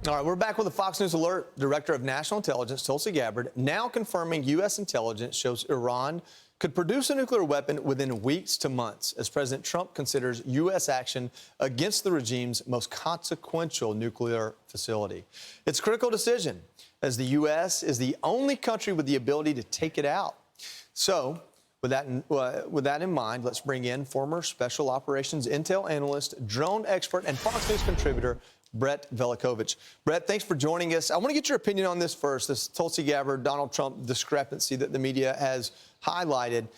All right, we're back with a Fox News Alert. Director of National Intelligence, Tulsi Gabbard, now confirming U.S. intelligence shows Iran could produce a nuclear weapon within weeks to months as President Trump considers U.S. action against the regime's most consequential nuclear facility. It's a critical decision as the U.S. is the only country with the ability to take it out. So, with that in mind, let's bring in former Special Operations Intel analyst, drone expert, and Fox News contributor, Brett Velikovich. Brett, thanks for joining us. I want to get your opinion on this first, this Tulsi Gabbard, Donald Trump discrepancy that the media has highlighted.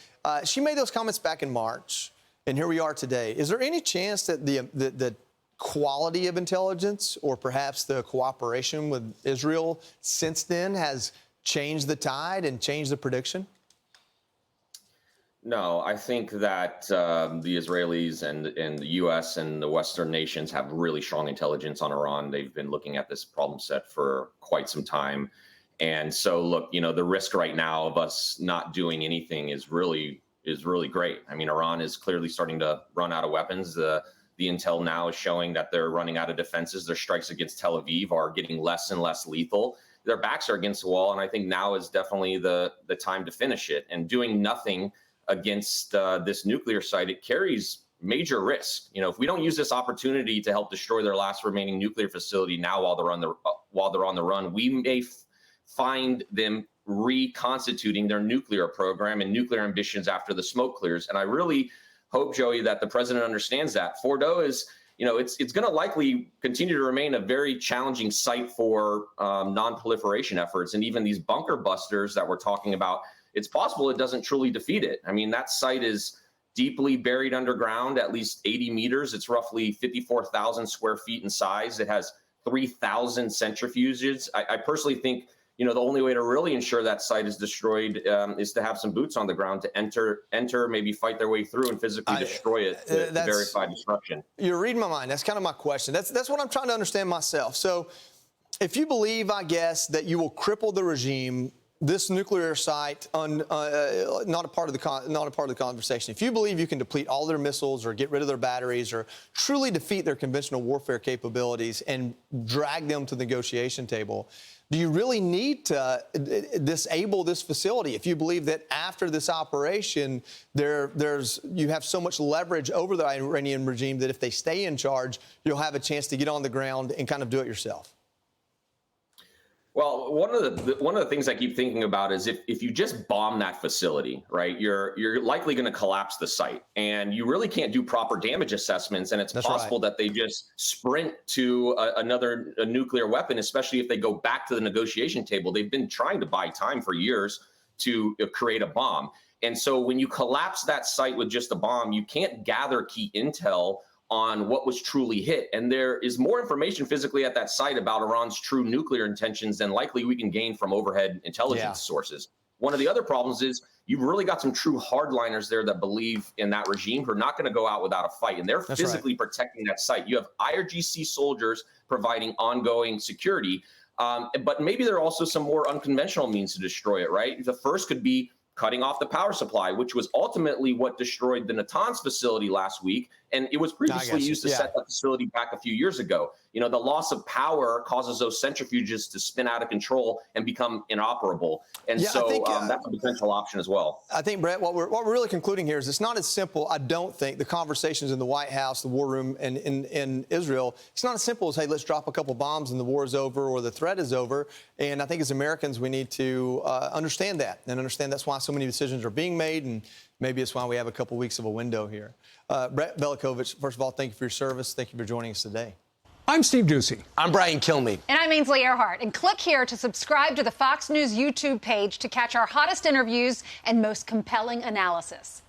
She made those comments back in March, and here we are today. Is there any chance that the quality of intelligence or perhaps the cooperation with Israel since then has changed the tide and changed the prediction? No, I think that the Israelis and the U.S. and the Western nations have really strong intelligence on Iran. They've been looking at this problem set for quite some time. And so, look, the risk right now of us not doing anything is really great. I mean, Iran is clearly starting to run out of weapons. The intel now is showing that they're running out of defenses. Their strikes against Tel Aviv are getting less and less lethal. Their backs are against the wall, and I think now is definitely the time to finish it. And doing nothing against this nuclear site, it carries major risk. If we don't use this opportunity to help destroy their last remaining nuclear facility now while they're on the run, we may find them reconstituting their nuclear program and nuclear ambitions after the smoke clears. And I really hope, Joey, that the president understands that. Fordo is, it's going to likely continue to remain a very challenging site for non-proliferation efforts. And even these bunker busters that we're talking about, it's possible it doesn't truly defeat it. I mean, that site is deeply buried underground, at least 80 meters. It's roughly 54,000 square feet in size. It has 3,000 centrifuges. I personally think, the only way to really ensure that site is destroyed is to have some boots on the ground to enter, maybe fight their way through and physically destroy it to verify destruction. You're reading my mind. That's kind of my question. That's what I'm trying to understand myself. So if you believe, I guess, that you will cripple the regime, this nuclear site, not a part of the conversation. If you believe you can deplete all their missiles or get rid of their batteries or truly defeat their conventional warfare capabilities and drag them to the negotiation table, do you really need to disable this facility? If you believe that after this operation, you have so much leverage over the Iranian regime that if they stay in charge, you'll have a chance to get on the ground and kind of do it yourself. Well, one of the things I keep thinking about is if you just bomb that facility, right, you're likely going to collapse the site, and you really can't do proper damage assessments. And it's possible that they just sprint to another nuclear weapon, especially if they go back to the negotiation table. They've been trying to buy time for years to create a bomb. And so when you collapse that site with just a bomb, you can't gather key intel on what was truly hit. And there is more information physically at that site about Iran's true nuclear intentions than likely we can gain from overhead intelligence sources. One of the other problems is you've really got some true hardliners there that believe in that regime who are not going to go out without a fight. And they're physically protecting that site. You have IRGC soldiers providing ongoing security. But maybe there are also some more unconventional means to destroy it, right? The first could be cutting off the power supply, which was ultimately what destroyed the Natanz facility last week. And it was previously used to set that facility back a few years ago. The loss of power causes those centrifuges to spin out of control and become inoperable. And that's a potential option as well. I think, Brett, what we're really concluding here is it's not as simple. I don't think the conversations in the White House, the war room, and in Israel, it's not as simple as, hey, let's drop a couple bombs and the war is over or the threat is over. And I think as Americans, we need to understand that and understand that's why so many decisions are being made. And maybe it's why we have a couple weeks of a window here. Brett Velikovich, first of all, thank you for your service. Thank you for joining us today. I'm Steve Doocy. I'm Brian Kilmeade. And I'm Ainsley Earhart. And click here to subscribe to the Fox News YouTube page to catch our hottest interviews and most compelling analysis.